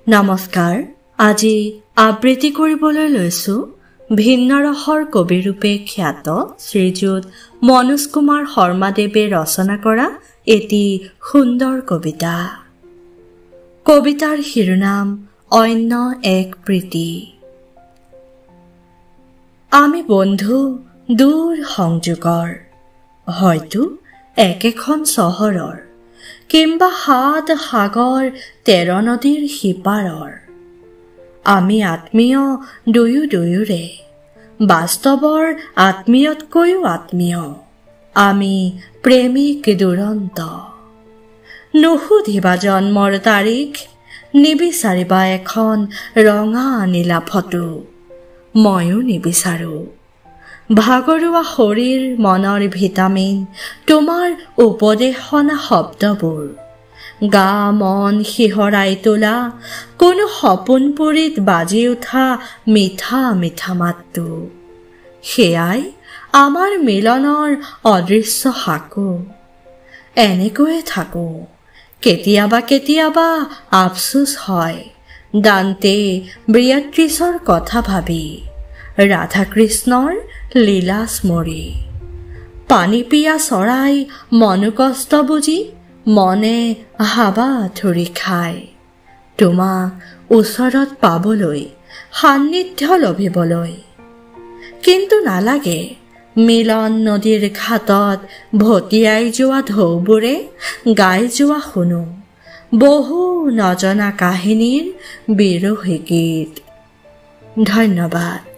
নমস্কাৰ। আজি আবৃত্তি কৰিবলৈ লৈছো ভিন্ন ৰসৰ কবিৰূপে খ্যাত শ্ৰীযুত মনোজ কুমাৰ শৰ্মাদেৱে ৰচনা কৰা এটি সুন্দৰ কবিতা। কবিতাৰ শিৰোনাম অন্য এক প্ৰীতি। আমি বন্ধু দূৰ সংযোগৰ, হয়তো একেখন চহৰৰ, কিম্বা ৭ সাগৰ ১৩ নদীৰ সিপাৰৰ। আমি আত্মীয় দুয়োৰে, বাস্তৱৰ আত্মীয়তকৈও আত্মীয়। আমি প্ৰেমিক দুৰন্ত। নুসুধিবা জন্মৰ তাৰিখ, নিবিচাৰিবা এখন ৰঙা নীলা ফটো। ময়ো নিবিচাৰো। ভাগৰুৱা শৰীৰ মনৰ ভিটামিন তোমাৰ উপদেশনা শব্দবোৰ। গা মন শিহৰাই তোলা কোনো সপোনপুৰীত বাজি উঠা মিঠা মিঠা মাতটো। সেয়াই আমাৰ মিলনৰ অদৃশ্য সাঁকো। এনেকৈয়ে থাকো। কেতিয়াবা কেতিয়াবা আফচোচ হয় দান্তে বিয়াত্ৰিছৰ কথা ভাবি, ৰাধা কৃষ্ণৰ লীলা স্মৰি। পানী পিয়া চৰাই মনোকষ্ট বুজি মনে হাবা ধৰি খায়। তোমাক ওচৰত পাবলৈ, সান্নিধ্য লভিবলৈ। কিন্তু নালাগে মিলন নদীৰ ঘাটত ভটিয়াই যোৱা ঢৌবোৰে গাই যোৱা শুনো বহু নজনা কাহিনীৰ বিৰহী গীত। ধন্যবাদ।